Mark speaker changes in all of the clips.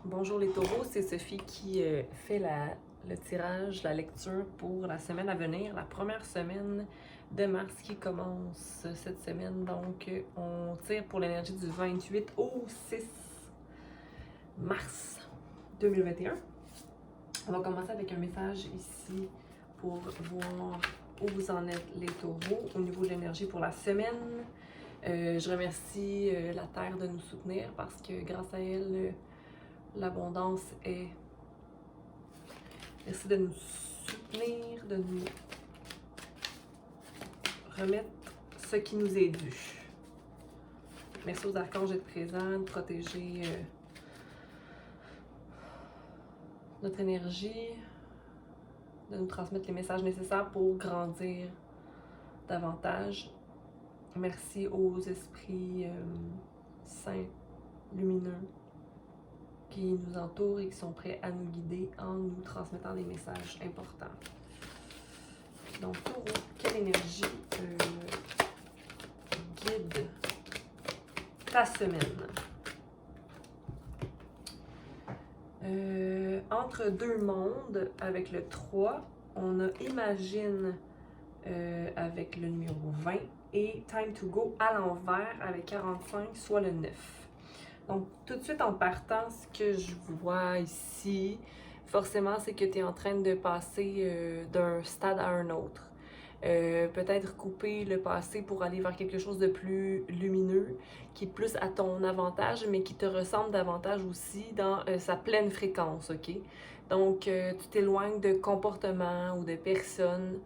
Speaker 1: Bonjour les taureaux, c'est Sophie qui fait le tirage, la lecture pour la semaine à venir, la première semaine de mars qui commence cette semaine. Donc, on tire pour l'énergie du 28 au 6 mars 2021. On va commencer avec un message ici pour voir où vous en êtes les taureaux au niveau de l'énergie pour la semaine. Je remercie la Terre de nous soutenir parce que grâce à elle, l'abondance est. Merci de nous soutenir, de nous remettre ce qui nous est dû. Merci aux archanges d'être présents, de protéger notre énergie, de nous transmettre les messages nécessaires pour grandir davantage. Merci aux esprits saints, lumineux, qui nous entourent et qui sont prêts à nous guider en nous transmettant des messages importants. Donc, taureau, quelle énergie guide ta semaine? Entre deux mondes, avec le 3, on a Imagine avec le numéro 20 et Time to Go à l'envers avec 45, soit le 9. Donc, tout de suite en partant, ce que je vois ici, forcément, c'est que tu es en train de passer d'un stade à un autre. Peut-être couper le passé pour aller vers quelque chose de plus lumineux, qui est plus à ton avantage, mais qui te ressemble davantage aussi dans sa pleine fréquence, ok? Donc, tu t'éloignes de comportements ou de personnes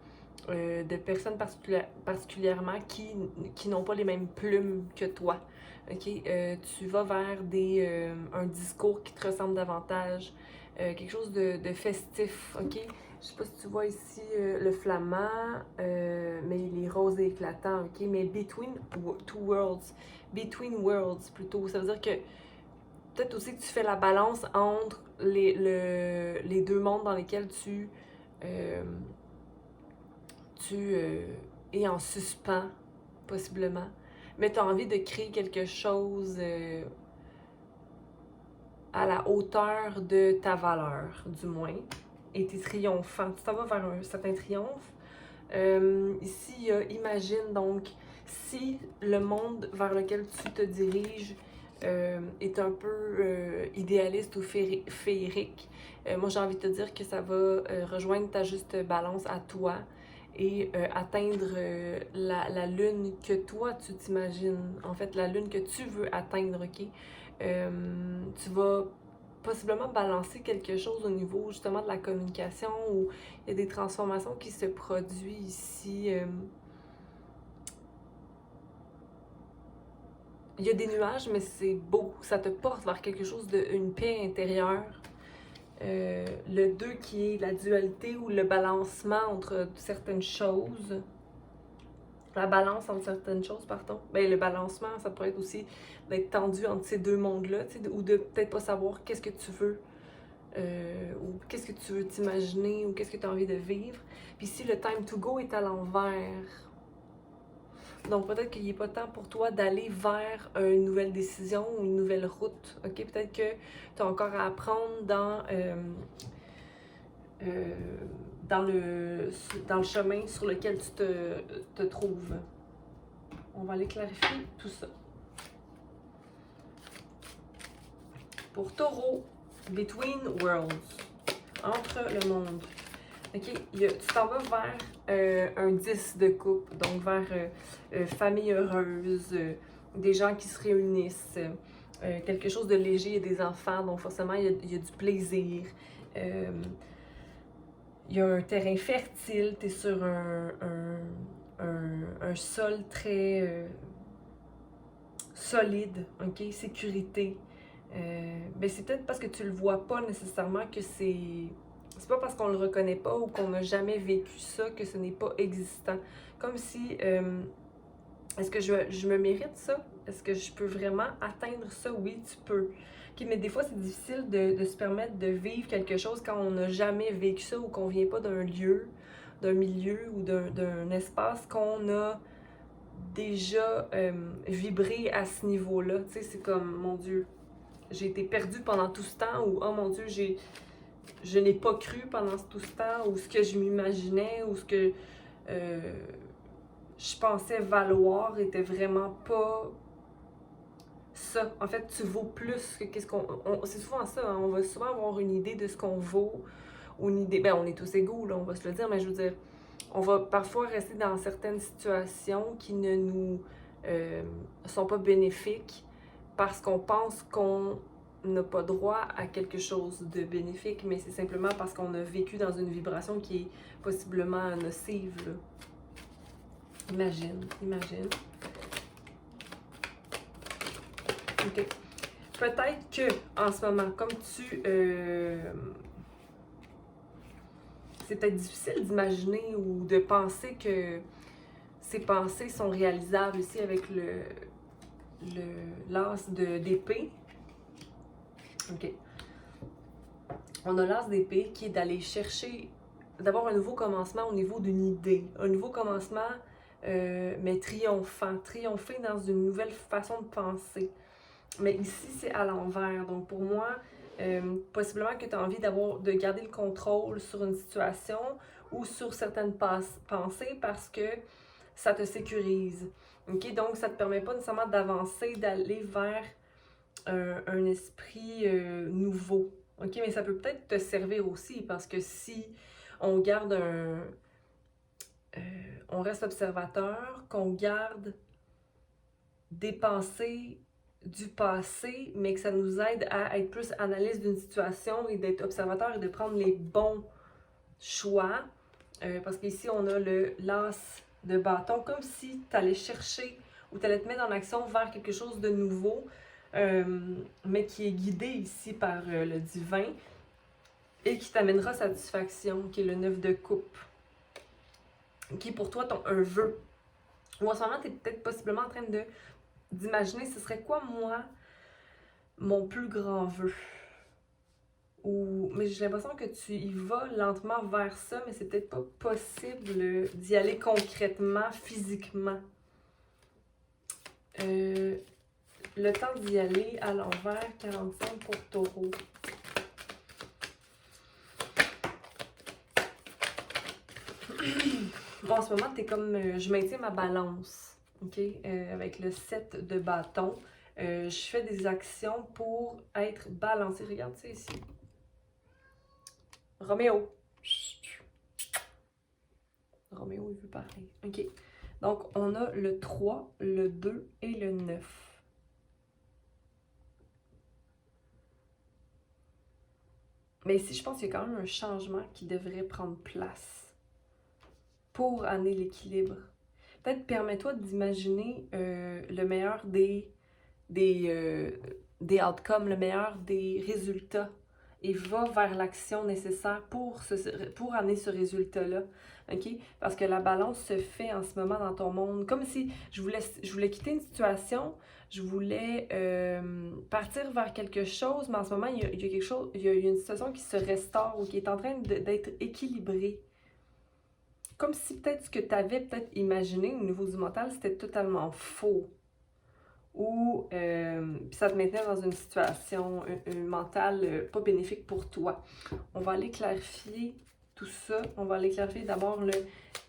Speaker 1: particulièrement qui n'ont pas les mêmes plumes que toi. Okay? Tu vas vers un discours qui te ressemble davantage, quelque chose de festif. Okay? Je sais pas si tu vois ici le flamand, mais il est rose et éclatant. Okay? Mais between worlds plutôt. Ça veut dire que peut-être aussi que tu fais la balance entre les deux mondes dans lesquels tu es en suspens, possiblement. Mais tu as envie de créer quelque chose à la hauteur de ta valeur, du moins. Et tu es triomphant. Tu t'en vas vers un certain triomphe. Ici, il y a Imagine, donc, si le monde vers lequel tu te diriges est un peu idéaliste ou féerique, moi j'ai envie de te dire que ça va rejoindre ta juste balance à toi et atteindre la lune que toi tu t'imagines, en fait la lune que tu veux atteindre, ok? Tu vas possiblement balancer quelque chose au niveau justement de la communication où il y a des transformations qui se produisent ici. Il y a des nuages, mais c'est beau. Ça te porte vers quelque chose une paix intérieure. Le 2 qui est la dualité ou le balancement entre certaines choses. La balance entre certaines choses, pardon. Ben, le balancement, ça pourrait être aussi d'être tendu entre ces deux mondes-là, ou de peut-être pas savoir qu'est-ce que tu veux, ou qu'est-ce que tu veux t'imaginer, ou qu'est-ce que tu as envie de vivre. Puis si le time to go est à l'envers, donc peut-être qu'il n'est pas temps pour toi d'aller vers une nouvelle décision ou une nouvelle route, ok? Peut-être que tu as encore à apprendre dans le chemin sur lequel tu te trouves. On va aller clarifier tout ça. Pour Taureau, Between Worlds, entre le monde. Ok, tu t'en vas vers un 10 de coupe, donc vers famille heureuse, des gens qui se réunissent, quelque chose de léger, il y a des enfants, donc forcément il y a du plaisir. Il y a un terrain fertile, tu es sur un sol très solide, ok, sécurité. Ben c'est peut-être parce que tu le vois pas nécessairement que c'est pas parce qu'on le reconnaît pas ou qu'on n'a jamais vécu ça que ce n'est pas existant. Comme si est-ce que je me mérite ça? Est-ce que je peux vraiment atteindre ça? Oui, tu peux. Okay, mais des fois, c'est difficile de se permettre de vivre quelque chose quand on n'a jamais vécu ça ou qu'on vient pas d'un lieu, d'un milieu ou d'un espace qu'on a déjà vibré à ce niveau-là. Tu sais, c'est comme, mon Dieu, j'ai été perdue pendant tout ce temps, ou oh mon Dieu, je n'ai pas cru pendant tout ce temps, ou ce que je m'imaginais, ou ce que je pensais valoir était vraiment pas ça. En fait, tu vaux plus que qu'est-ce qu'on... c'est souvent ça, hein, on va souvent avoir une idée de ce qu'on vaut, ou une idée... Ben, on est tous égaux, là, on va se le dire, mais je veux dire, on va parfois rester dans certaines situations qui ne nous sont pas bénéfiques parce qu'on pense qu'on n'a pas droit à quelque chose de bénéfique, mais c'est simplement parce qu'on a vécu dans une vibration qui est possiblement nocive, là. Imagine. OK. Peut-être que en ce moment, comme tu... c'est peut-être difficile d'imaginer ou de penser que ces pensées sont réalisables ici avec l'as d'épée. OK. On a l'as d'épée qui est d'aller chercher, d'avoir un nouveau commencement au niveau d'une idée. Un nouveau commencement, mais triomphant. Triompher dans une nouvelle façon de penser. Mais ici, c'est à l'envers. Donc, pour moi, possiblement que tu as envie de garder le contrôle sur une situation ou sur certaines pensées parce que ça te sécurise. OK? Donc, ça ne te permet pas nécessairement d'avancer, d'aller vers un esprit nouveau. OK? Mais ça peut peut-être te servir aussi parce que si on garde on reste observateur, qu'on garde des pensées du passé, mais que ça nous aide à être plus analyste d'une situation et d'être observateur et de prendre les bons choix. Parce qu'ici, on a le l'as de bâton, comme si tu allais chercher ou tu allais te mettre en action vers quelque chose de nouveau, mais qui est guidé ici par le divin et qui t'amènera satisfaction, qui est le 9 de coupe, qui est pour toi un vœu. Ou en ce moment, tu es peut-être possiblement en train d'imaginer ce serait quoi, moi, mon plus grand vœu. Mais j'ai l'impression que tu y vas lentement vers ça, mais c'est peut-être pas possible d'y aller concrètement, physiquement. Le temps d'y aller à l'envers, 45 pour Taureau. Bon, en ce moment, t'es comme... je maintiens ma balance, OK? Avec le 7 de bâton. Je fais des actions pour être balancée. Regarde ça ici. Roméo. Roméo, il veut parler. OK. Donc, on a le 3, le 2 et le 9. Mais ici, je pense qu'il y a quand même un changement qui devrait prendre place pour amener l'équilibre. Peut-être permets-toi d'imaginer le meilleur des outcomes, le meilleur des résultats et va vers l'action nécessaire pour amener ce résultat-là. OK? Parce que la balance se fait en ce moment dans ton monde. Comme si je voulais quitter une situation, je voulais partir vers quelque chose, mais en ce moment, il y a quelque chose, il y a une situation qui se restaure ou qui est en train d'être équilibrée. Comme si peut-être ce que tu avais peut-être imaginé au niveau du mental, c'était totalement faux. Ou ça te maintenait dans une situation mentale pas bénéfique pour toi. On va aller clarifier tout ça. On va aller clarifier d'abord le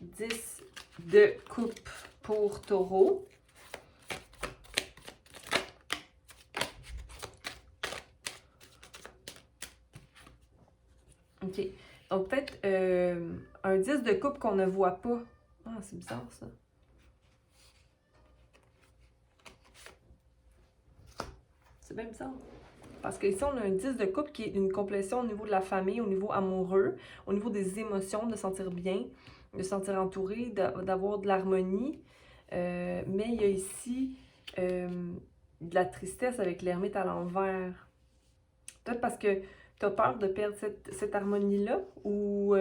Speaker 1: 10 de coupe pour Taureau. OK. Donc peut-être un 10 de coupe qu'on ne voit pas. Ah, c'est bizarre ça. C'est bien bizarre. Parce qu'ici, on a un 10 de coupe qui est une complétion au niveau de la famille, au niveau amoureux, au niveau des émotions, de sentir bien, de se sentir entouré, d'avoir de l'harmonie. Mais il y a ici de la tristesse avec l'ermite à l'envers. Peut-être parce que tu as peur de perdre cette harmonie-là, ou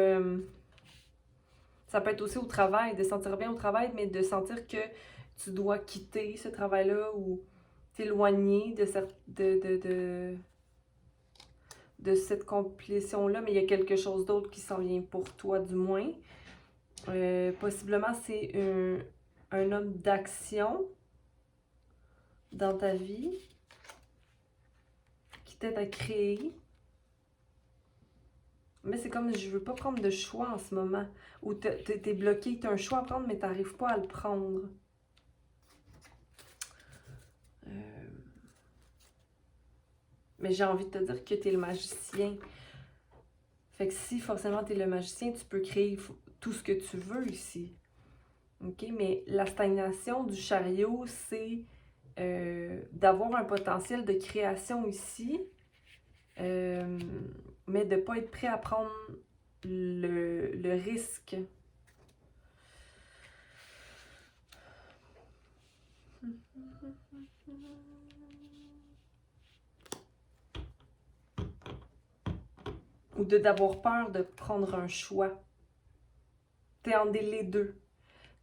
Speaker 1: ça peut être aussi au travail, de sentir bien au travail, mais de sentir que tu dois quitter ce travail-là ou t'éloigner de cette complétion-là, mais il y a quelque chose d'autre qui s'en vient pour toi, du moins. Possiblement, c'est un homme d'action dans ta vie. qui t'aide à créer. Mais c'est comme je veux pas prendre de choix en ce moment. Ou t'es bloqué, t'as un choix à prendre, mais t'arrives pas à le prendre. Mais j'ai envie de te dire que t'es le magicien. Fait que si forcément t'es le magicien, tu peux créer tout ce que tu veux ici. OK? Mais la stagnation du chariot, c'est d'avoir un potentiel de création ici, mais de ne pas être prêt à prendre le risque. Ou d'avoir peur de prendre un choix. T'es en les deux.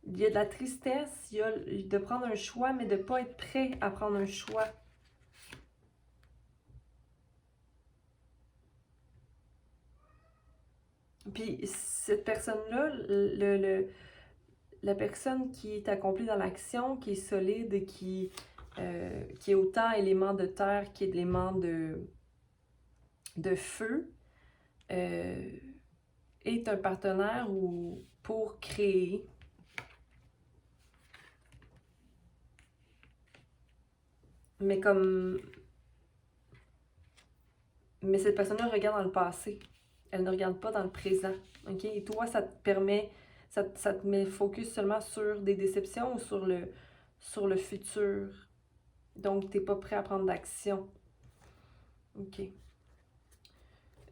Speaker 1: Il y a de la tristesse, il y a de prendre un choix, mais de ne pas être prêt à prendre un choix. Puis cette personne-là, la personne qui est accomplie dans l'action, qui est solide, qui est autant élément de terre qu'élément de feu, est un partenaire pour créer. Mais Mais cette personne-là regarde dans le passé. Elle ne regarde pas dans le présent. OK? Et toi, ça te permet, ça te met focus seulement sur des déceptions ou sur le futur. Donc, tu n'es pas prêt à prendre d'action. OK.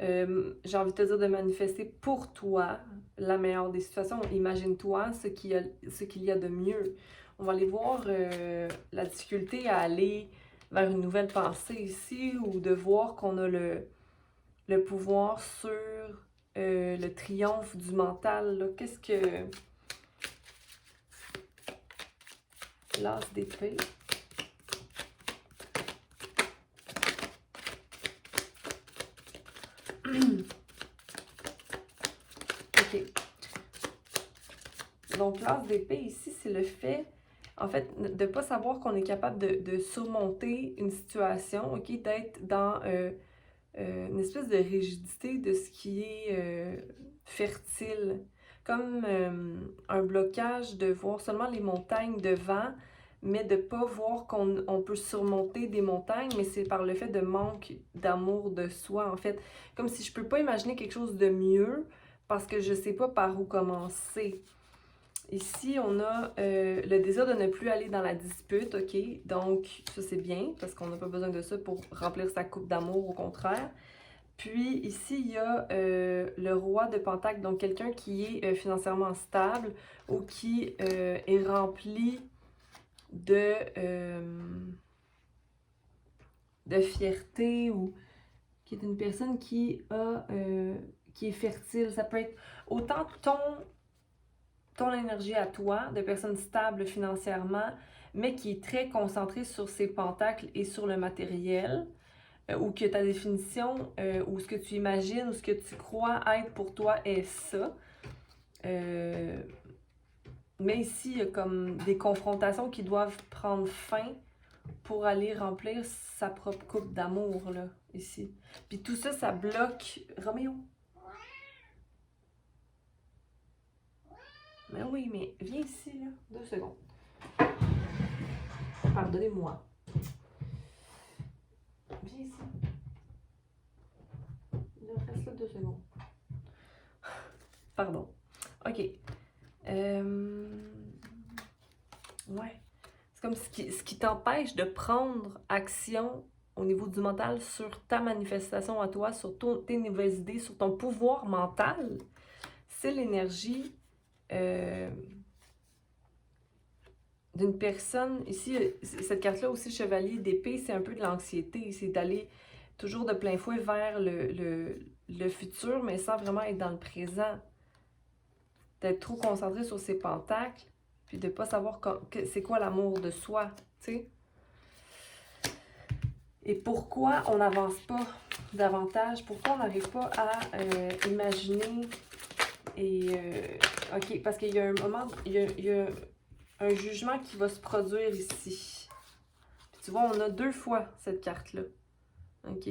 Speaker 1: J'ai envie de te dire de manifester pour toi la meilleure des situations. Imagine-toi ce qu'il y a de mieux. On va aller voir la difficulté à aller vers une nouvelle pensée ici ou de voir qu'on a le pouvoir sur le triomphe du mental. Qu'est-ce que... L'as d'épée. OK. Donc, l'as d'épée ici, c'est le fait, en fait, de ne pas savoir qu'on est capable de surmonter une situation, OK, d'être dans une espèce de rigidité de ce qui est fertile. Comme un blocage de voir seulement les montagnes devant, mais de ne pas voir qu'on peut surmonter des montagnes, mais c'est par le fait de manque d'amour de soi, en fait. Comme si je ne peux pas imaginer quelque chose de mieux parce que je ne sais pas par où commencer. Ici, on a le désir de ne plus aller dans la dispute, OK? Donc, ça, c'est bien, parce qu'on n'a pas besoin de ça pour remplir sa coupe d'amour, au contraire. Puis, ici, il y a le roi de Pentacle, donc quelqu'un qui est financièrement stable ou qui est rempli de fierté ou qui est une personne qui est fertile. Ça peut être autant ton énergie à toi, de personne stable financièrement, mais qui est très concentrée sur ses pentacles et sur le matériel, ou que ta définition, ou ce que tu imagines, ou ce que tu crois être pour toi est ça. Mais ici, il y a comme des confrontations qui doivent prendre fin pour aller remplir sa propre coupe d'amour, là, ici. Puis tout ça, ça bloque... Roméo! Mais oui, mais viens ici, là. 2 secondes. Pardonnez-moi. Viens ici. Reste là 2 secondes. Pardon. OK. Ouais. C'est comme ce qui t'empêche de prendre action au niveau du mental sur ta manifestation à toi, sur tes nouvelles idées, sur ton pouvoir mental. C'est l'énergie d'une personne. Ici, cette carte-là aussi, chevalier d'épée, c'est un peu de l'anxiété. C'est d'aller toujours de plein fouet vers le futur, mais sans vraiment être dans le présent. D'être trop concentré sur ses pentacles, puis de ne pas savoir c'est quoi l'amour de soi, tu sais. Et pourquoi on n'avance pas davantage? Pourquoi on n'arrive pas à imaginer et... OK, parce qu'il y a un moment, il y a un jugement qui va se produire ici. Puis tu vois, on a 2 fois cette carte-là. OK?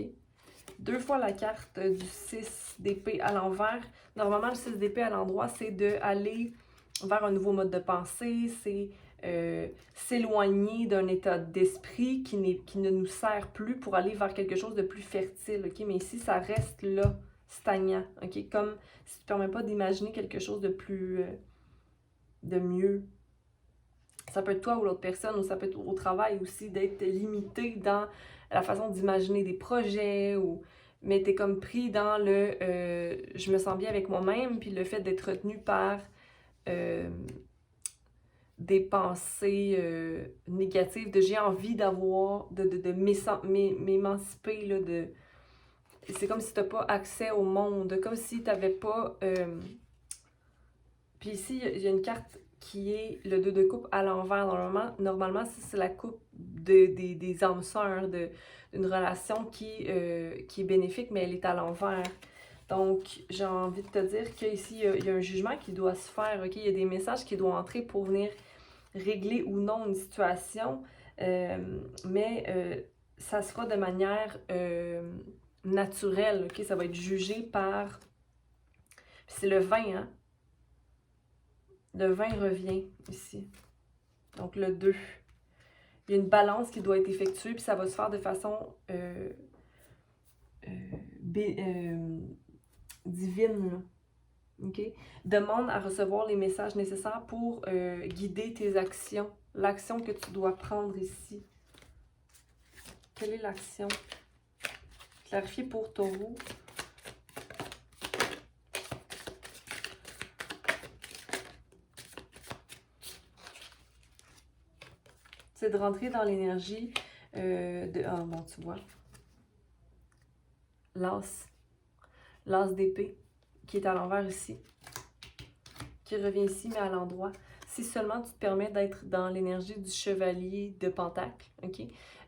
Speaker 1: 2 fois la carte du 6 d'épée à l'envers. Normalement, le 6 d'épée à l'endroit, c'est d'aller vers un nouveau mode de pensée, c'est s'éloigner d'un état d'esprit qui ne nous sert plus pour aller vers quelque chose de plus fertile, ok? Mais ici, ça reste là, stagnant, ok? Comme si tu ne te permets pas d'imaginer quelque chose de plus, de mieux. Ça peut être toi ou l'autre personne, ou ça peut être au travail aussi, d'être limité dans la façon d'imaginer des projets, ou mais t'es comme pris dans le je me sens bien avec moi-même, puis le fait d'être retenu par des pensées négatives, de j'ai envie d'avoir, de m'émanciper, là, de... C'est comme si t'as pas accès au monde, comme si t'avais pas... Puis ici, il y a une carte qui est le 2 de coupe à l'envers. Normalement c'est la coupe des âmes sœurs, d'une relation qui est bénéfique, mais elle est à l'envers. Donc, j'ai envie de te dire qu'ici, il y a un jugement qui doit se faire, ok? Il y a des messages qui doivent entrer pour venir régler ou non une situation, mais ça sera de manière naturelle, ok? Ça va être jugé par... C'est le 20, hein? Le 20 revient ici. Donc, le 2. Il y a une balance qui doit être effectuée, puis ça va se faire de façon divine, là. Okay? Demande à recevoir les messages nécessaires pour guider tes actions. L'action que tu dois prendre ici. Quelle est l'action? Clarifier pour Taureau. C'est de rentrer dans l'énergie de... Ah bon, tu vois. L'as. L'as d'épée, qui est à l'envers ici. Qui revient ici, mais à l'endroit. Si seulement tu te permets d'être dans l'énergie du chevalier de Pentacle, ok?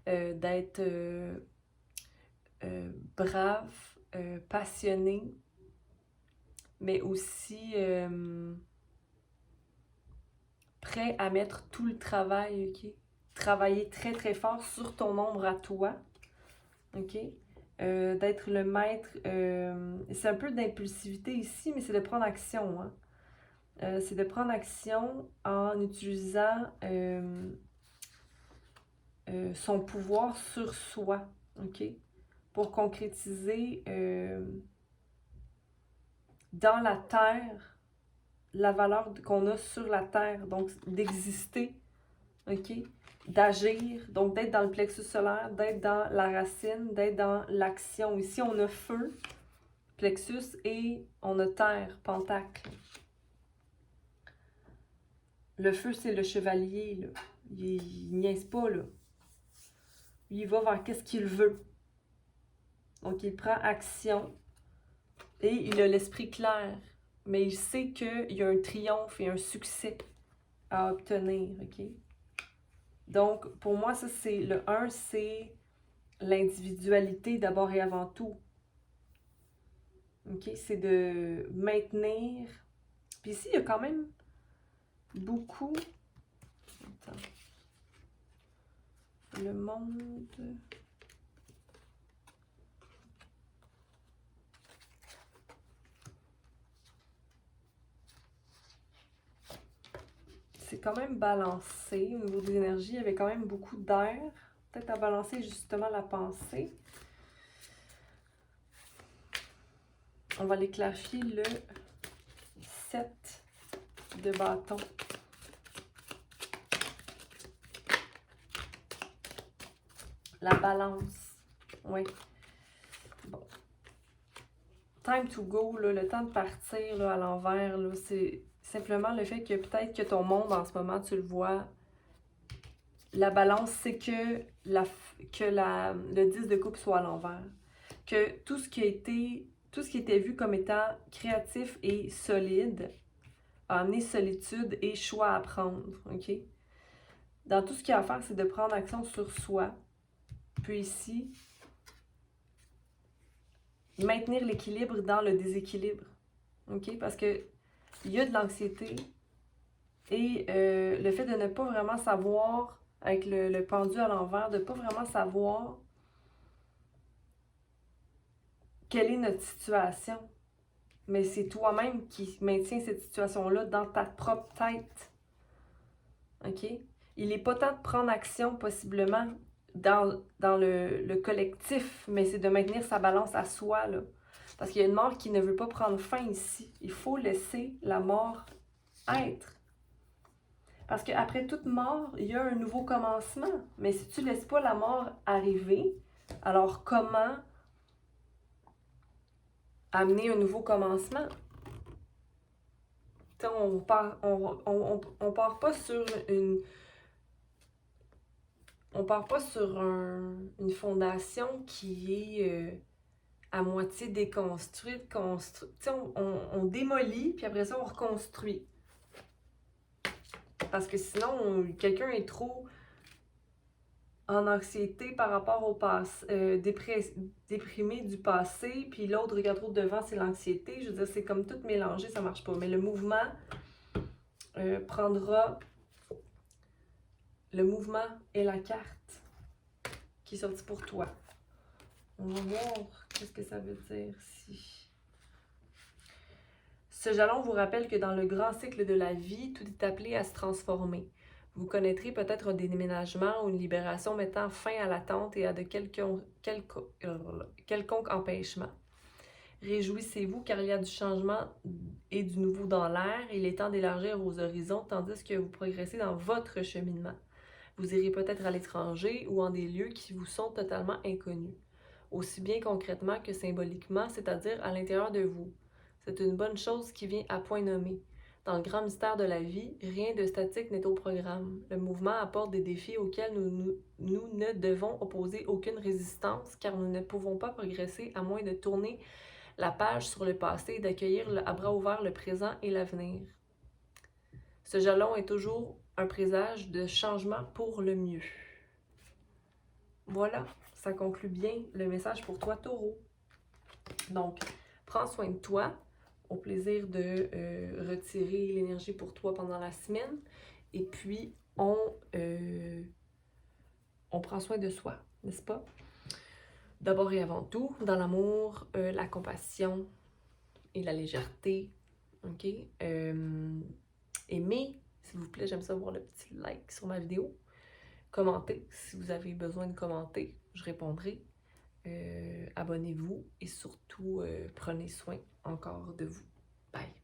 Speaker 1: D'être brave, passionné, mais aussi prêt à mettre tout le travail, ok? Travailler très très fort sur ton ombre à toi, ok? D'être le maître, c'est un peu d'impulsivité ici, mais c'est de prendre action, hein? C'est de prendre action en utilisant son pouvoir sur soi, ok? Pour concrétiser dans la terre la valeur qu'on a sur la terre, donc d'exister, ok? D'agir, donc d'être dans le plexus solaire, d'être dans la racine, d'être dans l'action. Ici, on a feu, plexus, et on a terre, pentacle. Le feu, c'est le chevalier, là. Il niaise pas, là. Il va vers qu'est-ce qu'il veut. Donc, il prend action et il a l'esprit clair. Mais il sait qu'il y a un triomphe et un succès à obtenir, ok? Donc, pour moi, ça, c'est le 1, c'est l'individualité d'abord et avant tout. Ok? C'est de maintenir... Puis ici, il y a quand même beaucoup... Attends. Le monde... C'est quand même balancé au niveau des énergies. Il y avait quand même beaucoup d'air. Peut-être à balancer justement la pensée. On va aller clarifier le 7 de bâton. La balance. Oui. Bon. Time to go, là, le temps de partir là, à l'envers, c'est simplement le fait que peut-être que ton monde en ce moment, tu le vois. La balance, c'est que le 10 de coupe soit à l'envers. Que tout ce qui était vu comme étant créatif et solide a amené solitude et choix à prendre, ok? Dans tout ce qu'il y a à faire, c'est de prendre action sur soi. Puis ici, maintenir l'équilibre dans le déséquilibre, ok? Parce que il y a de l'anxiété et le fait de ne pas vraiment savoir, avec le pendu à l'envers, de ne pas vraiment savoir quelle est notre situation. Mais c'est toi-même qui maintiens cette situation-là dans ta propre tête. OK? Il n'est pas temps de prendre action, possiblement, dans le collectif, mais c'est de maintenir sa balance à soi, là. Parce qu'il y a une mort qui ne veut pas prendre fin ici. Il faut laisser la mort être. Parce qu'après toute mort, il y a un nouveau commencement. Mais si tu ne laisses pas la mort arriver, alors comment amener un nouveau commencement? On part pas sur une... On part pas sur une fondation qui est à moitié déconstruite, on démolit, puis après ça, on reconstruit. Parce que sinon, quelqu'un est trop en anxiété par rapport au passé, déprimé du passé, puis l'autre regarde trop devant, c'est l'anxiété. Je veux dire, c'est comme tout mélangé, ça marche pas. Mais le mouvement prendra... Le mouvement est la carte qui est sortie pour toi. On va voir qu'est-ce que ça veut dire si... Ce jalon vous rappelle que dans le grand cycle de la vie, tout est appelé à se transformer. Vous connaîtrez peut-être un déménagement ou une libération mettant fin à l'attente et à de quelconque empêchement. Réjouissez-vous car il y a du changement et du nouveau dans l'air. Il est temps d'élargir vos horizons tandis que vous progressez dans votre cheminement. Vous irez peut-être à l'étranger ou en des lieux qui vous sont totalement inconnus, aussi bien concrètement que symboliquement, c'est-à-dire à l'intérieur de vous. C'est une bonne chose qui vient à point nommé. Dans le grand mystère de la vie, rien de statique n'est au programme. Le mouvement apporte des défis auxquels nous ne devons opposer aucune résistance, car nous ne pouvons pas progresser à moins de tourner la page sur le passé et d'accueillir à bras ouverts le présent et l'avenir. Ce jalon est toujours un présage de changement pour le mieux. Voilà, ça conclut bien le message pour toi, Taureau. Donc, prends soin de toi. Au plaisir de retirer l'énergie pour toi pendant la semaine. Et puis, on prend soin de soi, n'est-ce pas? D'abord et avant tout, dans l'amour, la compassion et la légèreté. OK? Aimez, s'il vous plaît, j'aime ça voir le petit like sur ma vidéo. Commentez, si vous avez besoin de commenter, je répondrai. Abonnez-vous et surtout, prenez soin encore de vous. Bye!